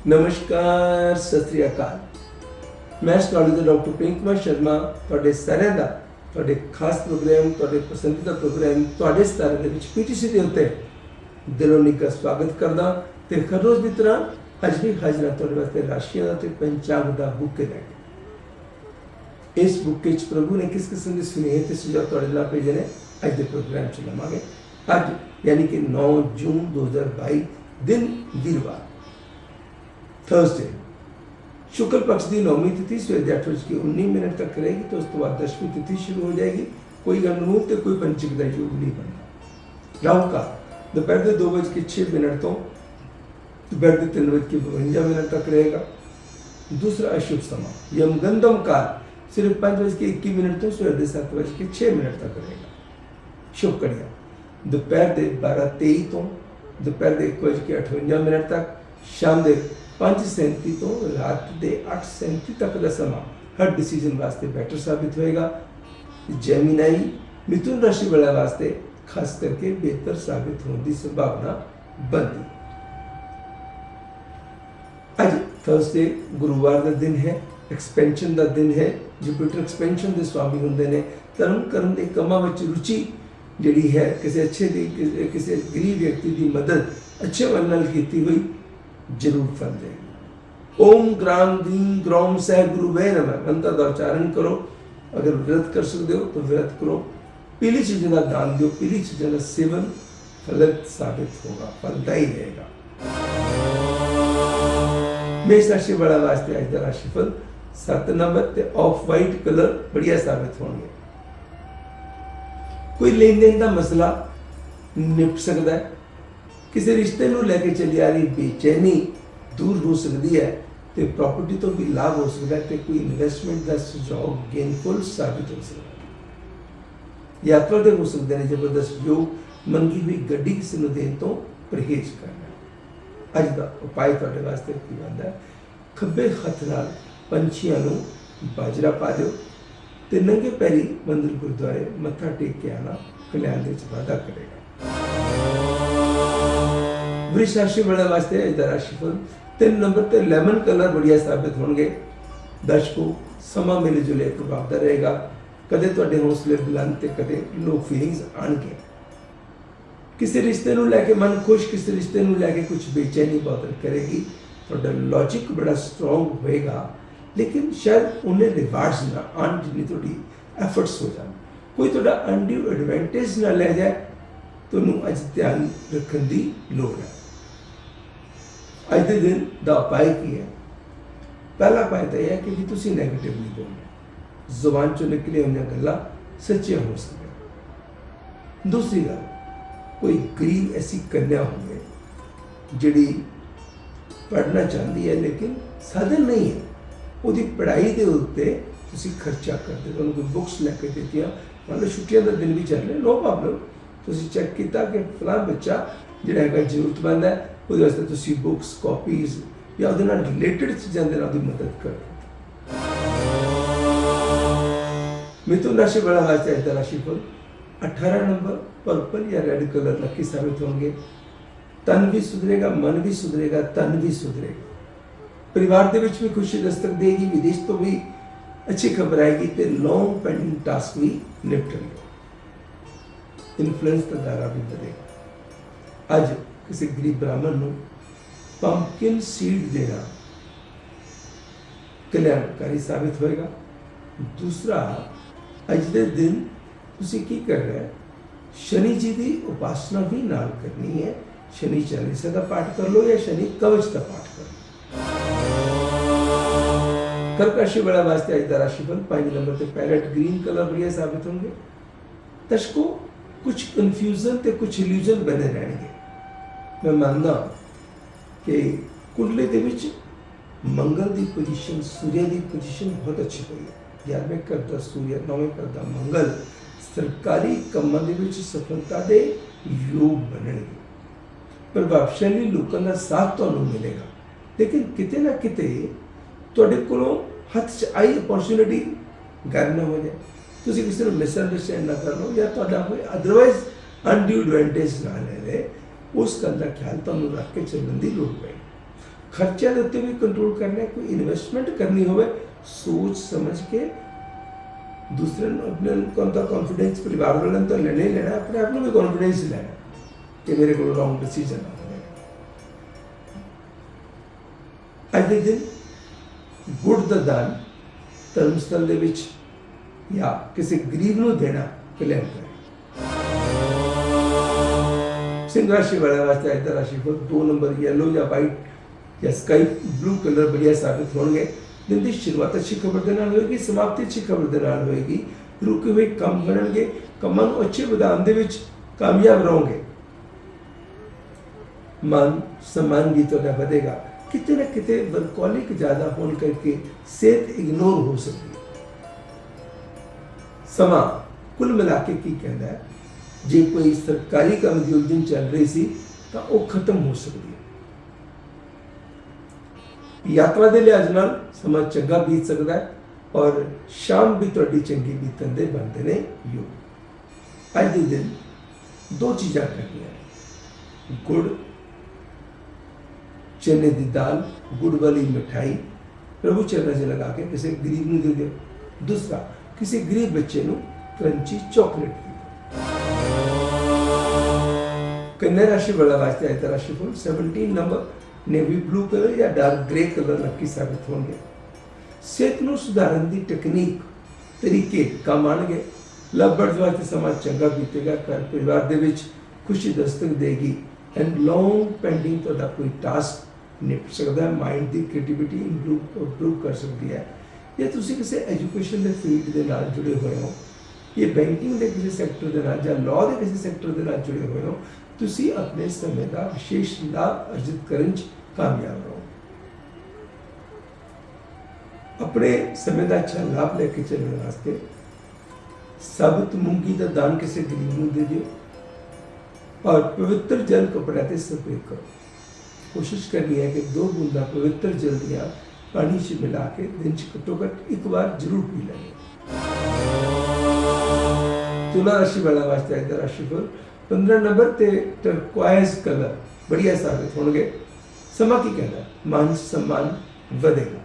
नमस्कार, सत श्री अकाल। मैं एस्ट्रोलॉजर डॉक्टर प्रेम कुमार शर्मा ਤੁਹਾਡੇ ਸਾਰਿਆਂ ਦਾ ਤੁਹਾਡੇ ਖਾਸ ਪ੍ਰੋਗਰਾਮ ਤੁਹਾਡੇ ਪਸੰਦੀਦਾ ਪ੍ਰੋਗਰਾਮ ਤੁਹਾਡੇ ਸਤਾਰੇ ਦੇ ਵਿੱਚ ਪੀਟੀਸੀ ਦੇ ਉੱਤੇ ਦਿਲੋਂ ਨਿੱਘਾ ਸਵਾਗਤ ਕਰਦਾ ਤੇ ਹਰ ਰੋਜ਼ ਦੀ ਤਰ੍ਹਾਂ ਅੱਜ ਵੀ ਹਾਜ਼ਰ ਹਾਂ ਤੁਹਾਡੇ ਵਾਸਤੇ ਰਾਸ਼ੀਆਂ ਦਾ ਤੇ ਪੰਚਾਂਗ ਦਾ ਬੁੱਕੇ ਲੈ ਕੇ। ਇਸ ਬੁੱਕੇ 'ਚ ਪ੍ਰਭੂ ਨੇ ਕਿਸ ਕਿਸਮ ਦੇ ਸੁਨੇਹੇ ਤੇ ਸੁਝਾਅ ਤੁਹਾਡੇ ਨਾਲ ਭੇਜੇ ਨੇ ਅੱਜ ਦੇ ਪ੍ਰੋਗਰਾਮ 'ਚ ਲਵਾਂਗੇ। ਅੱਜ यानी कि 9 जून 2022 दिन वीरवार थर्सडे शुक्ल पक्ष की 9वीं तिथि सवेरे 8:19 तक रहेगी। तो उस तो बाद 10वीं तिथि शुरू हो जाएगी। कोई गणमुहूर्त ते कोई पंचक का योग नहीं बनता। राहु का दोपहर के 2:06 तो दोपहर के 3:52 तक रहेगा। दूसरा अशुभ समय यमगंधम काल सिर्फ 5:21 तो सवेरे 7:06 तक रहेगा। शुभ कड़िया दोपहर के 12:23 तो दोपहर के 1:58 तक, शाम के 5:37 तो रात के 8:37 तक का समा हर डिसीजन वास्ते बेटर साबित होएगा। जेमिनाई मिथुन राशि वाले वास्ते खास करके बेहतर साबित होने की संभावना बनती। आज थर्सडे गुरुवार का दिन है, एक्सपेंशन का दिन है। जुपिटर एक्सपेंशन के स्वामी होंगे ने। धर्म करने के कामों में रुचि जी है, किसी अच्छे किसी गरीब व्यक्ति की मदद अच्छे मन नाल कीती हुई जरूर फल देगी। ओम ग्राम दीन ग्रोम सह गुरुवे नमः मंत्र का उच्चारण करो। अगर व्रत कर सकते हो तो व्रत करो। पीली चीज़ों का दान दो। पीली चीज़ों का सेवन फलद साबित होगा, फलदायी रहेगा। मेष राशि वाला वास्ते आज का राशिफल 7 नंबर ते ऑफ वाइट कलर बढ़िया साबित होंगे। कोई लेन देन का मसला निपट सकता है। किसी रिश्ते को लैके चली आ रही बेचैनी दूर हो सकती है। तो प्रॉपर्टी तो भी लाभ हो सकता है। तो कोई इन्वेस्टमेंट का सुझाव गेनफुल साबित हो सकता है। यात्रा के हो सकते हैं जबरदस्त योग। मंगी हुई गड्डी किसी को देने तो परहेज करना। अज का उपाय थोड़े वास्ते की बनता है, खब्बे हथ नाल पंछियों को बाजरा पा दो ते नंगे पैरी मंदिर गुरुद्वारे मत्था टेक के आना कल्याण के वाधा करेगा। वृष राशि वाले वास्ते आज का राशिफल 3 नंबर ते लेमन कलर बढ़िया साबित होंगे। दर्शकों समा मिले जुले प्रभावदा रहेगा। कदे तुहाडे हौसले बुलंद ते कदे लो फीलिंग्स आएंगे। किसी रिश्ते को लैके मन खुश, किसी रिश्ते को लैके कुछ बेचैनी बहुत करेगी। तुहाडा लॉजिक बड़ा स्ट्रोंग होएगा, लेकिन शायद उन्हें रिवार्ड्स ना आन जिन्नी थोड़ी एफर्ट्स हो जाए। कोई थोड़ा अनड्यू एडवांटेज ना ले जाए तो अज ध्यान रखने की लोड़ है। अज के दिन का उपाय की है? पहला उपाय तो यह है कि तुम नैगेटिव नहीं बोलना। जुबान चो निकली हुई गल्लां सच्चियां हो सकें। दूसरी गल, कोई गरीब ऐसी कन्या होगी जिहड़ी पढ़ना चाहती है लेकिन साधन नहीं है। ਉਹਦੀ पढ़ाई के उत्ते तुसी खर्चा करते हो। कोई बुक्स लैके देतियां, मान लो छुट्टियां का दिन भी चल रहे, नो प्रॉब्लम। तुसी चेक किया कि फलां बच्चा जिहड़ा है जरूरतमंद है, उसदे वास्ते तुसी बुक्स कॉपीज या उसदे नाल रिलेटेड चीज़ां दे नाल उसदी मदद करो। मिथुन राशि वाला वास्ते आज का राशिफल 18 नंबर पर्पल या रेड कलर लकी साबित होंगे। तन भी सुधरेगा, मन भी सुधरेगा, तन भी सुधरेगा। परिवार के भी खुशी दस्तक देगी। विदेश तो भी अच्छी खबर आएगी। तो लॉन्ग पेंडिंग टास्क भी निपटेंगे। इन्फ्लुएंस का दायरा भी बढ़ेगा। अज किसी गरीब ब्राह्मण को पंपकिन सीड देना कल्याणकारी साबित होएगा। दूसरा, अज के दिन तुसी की कर रहे हैं, शनि जी की उपासना भी नाल करनी है। शनि चालीसा का पाठ कर लो या शनि कवच का पाठ कर लो। कर्क राशि वाला वास्ते आज का राशिफल 5 नंबर से पैरेट ग्रीन कलर बढ़िया साबित होंगे। दर्शकों कुछ कन्फ्यूजन ते कुछ इल्यूजन बने रहेंगे। मैं मानना कि कुंडली के विच मंगल की पोजीशन, सूर्य की पोजीशन बहुत अच्छी हुई है। 11वें घर का सूर्य, 9वें घर का मंगल सरकारी कामों के विच सफलता के योग बनेंगे। प्रभावशाली लोगों का साथ तो मिलेगा, लेकिन किते ना किते तुहाडे कोलों हथ च आई अपॉर्चुनिटी गायब ना हो जाए। तुसी किसी को मिसअंडरस्टैंड ना कर लो या तुहाडा कोई अदरवाइज अनड्यू एडवांटेज ना ले ले। उस गल का ख्याल तुहानूं रख के चलने की लोड़ पेगी। खर्चे के उत्ते भी कंट्रोल करना है, कोई इन्वेस्टमेंट करनी हो सोच समझ के दूसरे अपने कॉन्फिडेंस परिवार वालों तो लेना ही लेना, अपने आप में भी कॉन्फिडेंस लेना कि मेरे को रॉन्ग डिसीजन ना हो। अज के दिन गुड़ का दान धर्मस्थल दे विच या किसी गरीब को देना कल्याण करें। सिंह राशि वाले वास्ते अज का राशिफल 2 नंबर येलो या वाइट या स्काई ब्लू कलर बढ़िया साबित होंगे। दिन की शुरुआत अच्छी खबर के नाल होएगी, समाप्ति अच्छी खबर के नाल होएगी। रुके हुए काम बनणगे, कामां नूं अच्छे विधान दे विच कामयाब रहोगे। मान सम्मान भी तुहाडा वधेगा। किते ना किते वर्कोलिक ज्यादा होने करके सेहत इग्नोर हो सकती है। समा कुल मिला के की कहता है, जे कोई सरकारी काम की उलझन चल रही सी तो वह खत्म हो सकती है। यात्रा के लिहाज नाल समा चंगा बीत सकता है और शाम भी तुहाडी चंगी बीतन दे बनते ने योग। अज के दिन 2 चीज़ां करनियां, गुड़ चने की दाल, गुड़ वाली मिठाई प्रभु चरणों से लगा के किसी गरीब को दे दो। दूसरा, किसी गरीब बच्चे को क्रंची चॉकलेट दे दो। कन्या राशि वाला वास्ते आज का राशिफल 17 नंबर नेवी ब्लू कलर या डार्क ग्रे कलर लकी साबित होंगे। सेहत को सुधारन की टेक्निक तरीके काम आएंगे। लव बर्ड्स वास्ते समा चंगा बीतेगा। घर परिवार के विच खुशी दस्तक देगी एंड लॉन्ग पेंडिंग तुहाडा कोई टास्क निपट सकता है। माइंड की क्रिएटिविटी इंप्रूव कर सकती है। या तुसी किसी एजुकेशन के फील्ड के नाल जुड़े हुए हो, ये बैंकिंग के किसी सैक्टर के नाल या लॉ के किसी सैक्टर के नाल जुड़े हुए हो, तुसी अपने समय का विशेष लाभ अर्जित करने कामयाब रहो। अपने समय का अच्छा लाभ लेके चलने वास्ते साबुत मूंगी का दान किसी गरीब को दे दियो और पवित्र जल कपड़े से स्प्रे करो। कोशिश करनी है कि 2 बूंदा पवित्र जल दिया पानी से मिला के दिन घट्टो घट एक बार जरूर पी लें। तुला राशि वाला वास्ते आज का राशिफल 15 नंबर ते टर्क्वाइज कलर बढ़िया साबित होंगे। समा की कहना, मान सम्मान वधेगा।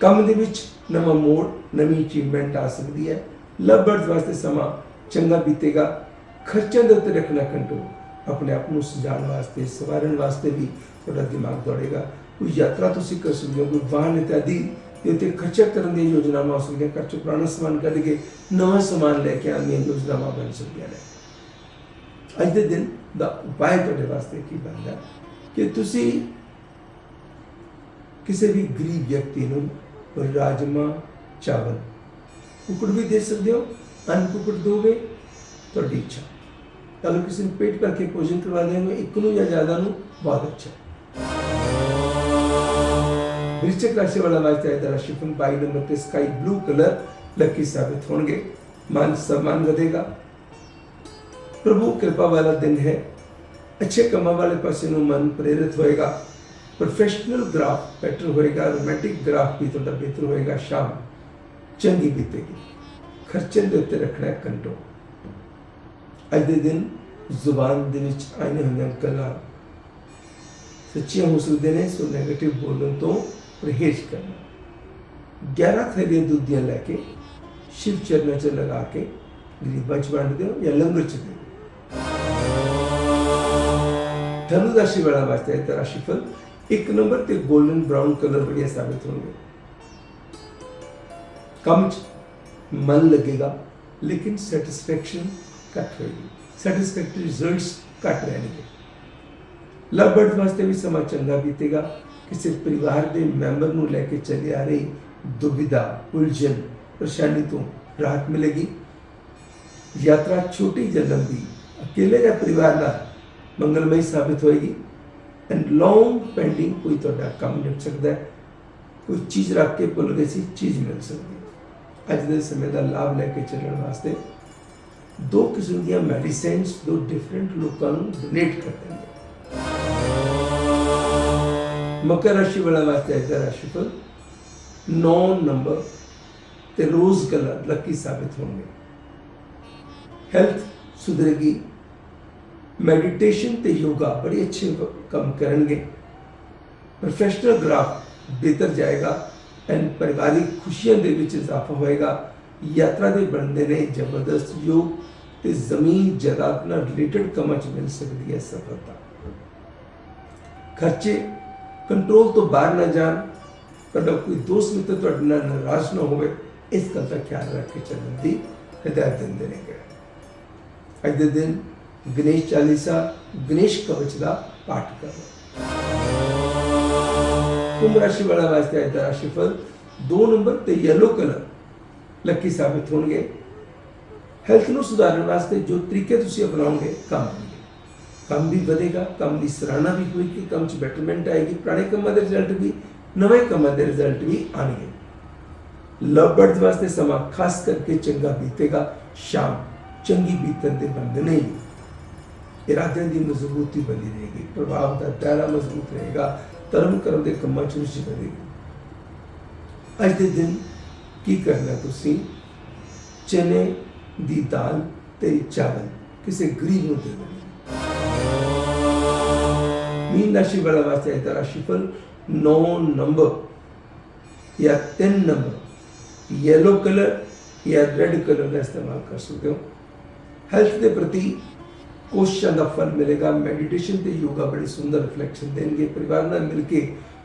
काम दे विच नवा मोड़, नवी अचीवमेंट आ सकती है। लव बर्ड्स वास्ते समा चंगा बीतेगा। खर्चों के उत्ते रखना कंट्रोल। अपने आप को सजाने वास्ते सवारन वास्ते भी थोड़ा दिमाग दौड़ेगा। कोई यात्रा तुसी कर सकते हो, कोई वाहन इत्यादि के उत्ते खर्चा करने की योजना हो सकती है। घर चो पुराना समान कढ़ के नवा समान लैके आने योजना बन सकती है। अज के दिन का उपाय तुहाडे वास्ते की बनता है कि तुसी किसी भी गरीब व्यक्ति को राजमा चावल कुकड़ भी दे सकते हो। अन्न कुकड़ दोगे तो इच्छा, अगर किसी ने पेट भर के भोजन करवा देंगे एक या ज्यादा बहुत अच्छा। वृश्चिक राशि वाला वास्ते आज का राशिफल 22 नंबर पे स्काई ब्लू कलर लकी साबित होंगे। मान सम्मान बढ़ेगा। प्रभु कृपा वाला दिन है। अच्छे कमा वाले पासे मन प्रेरित होएगा। प्रोफेशनल ग्राफ बेटर होएगा। रोमांटिक ग्राफ भी थोड़ा बेहतर होएगा। शाम चंगी बीतेगी। खर्चे के उत्ते रखना है कंट्रोल। अज के दिन जुबान दे विच आईने हुई गल्लां सच्चियां हो सकते हैं, सो नैगेटिव बोलने तो परहेज करना। 11 थैलियां दूध दियां लैके शिव चरणों च लगा के गरीबां च वंड दो या लंगर च दो। धनु राशि वाला वास्ते है राशिफल 1 नंबर ते गोल्डन ब्राउन कलर बढ़िया साबित होंगे। कम मन लगेगा लेकिन सेटिस्फैक्शन घट होगी। सैटिस्फैक्टरी रिजल्ट्स घट रहेंगे। लव बर्ड्स वास्ते भी समा चंगा बीतेगा। किसी परिवार के मैंबर को लैके चली आ रही दुविधा उलझन परेशानी तो राहत मिलेगी। यात्रा छोटी या लंबी अकेले या परिवार ना मंगलमयी साबित होएगी। एंड लॉन्ग पेंडिंग कोई तो काम निपट सकता है। कोई चीज़ रख के भुल गई सी चीज़ मिल सकती है। अज के समय का लाभ लैके चलने वास्ते 2 किस्म की मेडिसिन्स 2 डिफरेंट लोगों को डोनेट कर देंगे। मकर राशि वाला वास्ते आज का राशिफल 9 नंबर ते रोज कलर लकी साबित होंगे। हेल्थ सुधरेगी। मैडिटेशन ते योगा बड़े अच्छे काम करेंगे। प्रोफेशनल ग्राफ बेहतर जाएगा एंड परिवारिक खुशियां दे विच इजाफा होएगा। यात्रा दे बनते ने जबरदस्त योग ते जमीन जायदाद नाल रिलेटेड कामां च मिल सकती है सफलता। खर्चे कंट्रोल तो बाहर ना जान, पर कोई दोस्त मित्र तुहाडे नाल नाराज ना होवे, इस गल का ख्याल रख के चलने की हिदायत देंदे ने। अज दे दिन गणेश चालीसा गणेश कवच का पाठ करो। कुंभ राशि वाला वास्ते अज का राशिफल 2 नंबर ते येलो कलर लकी साबित होंगे। हेल्थ को सुधारने वास्ते जो तरीके तुसी अपनाओगे काम आएंगे, काम भी बढ़ेगा, काम की सराहना भी होगी, काम च बेटरमेंट आएगी, पुराने कामों के रिजल्ट भी, नवे कामों के रिजल्ट भी आएंगे। लव बर्ड्स वास्ते समा खास करके चंगा बीतेगा। शाम चंगी बीतन के बनते नहीं, इरादे की मजबूती बनी रहेगी, प्रभाव का दायरा मजबूत रहेगा, धर्म कर्म के कामों च रुचि बढ़ेगी। अज के दिन की करना, तुसी चने दी दाल ते चावल किसी गरीब को दे देना। मीन राशि वाला वास्ते अज का राशिफल 9 नंबर या 3 नंबर येलो कलर या रेड कलर का इस्तेमाल कर सकते हो। हेल्थ के प्रति कोशिशों का फल मिलेगा। मेडिटेशन ते योगा बड़ी सुंदर रिफ्लेक्शन देंगे। परिवार नाल मिलके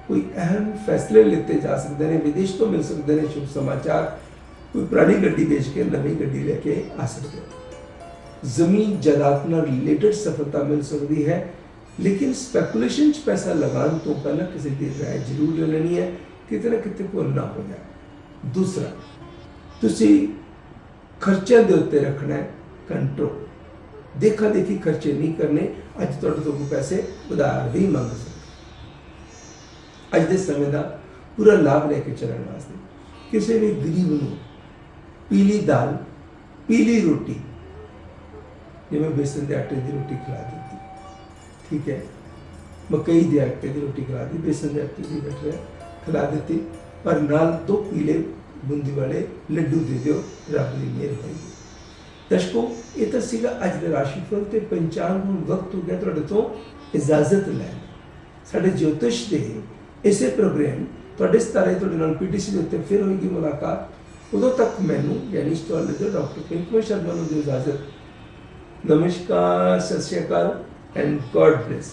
कोई अहम फैसले लेते जा सकते हैं। विदेश तो मिल सकते हैं शुभ समाचार। कोई पुरानी गड्डी बेच के नवी गड्डी लेके आ सकते हो। जमीन जायदाद नाल रिलेटेड सफलता मिल सकती है, लेकिन स्पैकुलेशन पैसा लगाने तो पहले किसी की राय जरूर ले लेनी है, कितने ना कितने को ना हो जाए। दूसरा, तुसी खर्चे के उत्ते रखना है कंट्रोल। देखा देखी खर्चे नहीं करने। अज तुहाडे तो पैसे उधार भी मंग सकते। अज के समय का पूरा लाभ लेके चलने वास्ते किसी भी गरीब को पीली दाल, पीली रोटी, जिमें बेसन के आटे की रोटी खिला दी, ठीक है, मकई के आटे की रोटी खिला दी, बेसन के आटे की बटर खिला दी, पर नाल 2 पीले बूंदी वाले लड्डू दे दो, रब की मेहर होगी। दर्शकों, ये तो सीगा अज के राशिफल ते पंचांग। हुण वक्त हो गया तुहाडे तो इजाजत लैण। साडे ज्योतिष के इसे प्रोग्राम तुहाडे सितारे तुहाडे नाल पीटीसी के उत्ते फिर होगी मुलाकात। उदों तक मैनू यानी एस्ट्रोलॉजर डॉक्टर पिंकमय शर्मा नूं दिओ इजाजत। नमस्कार, सत श्री अकाल एंड गॉड ब्लेस।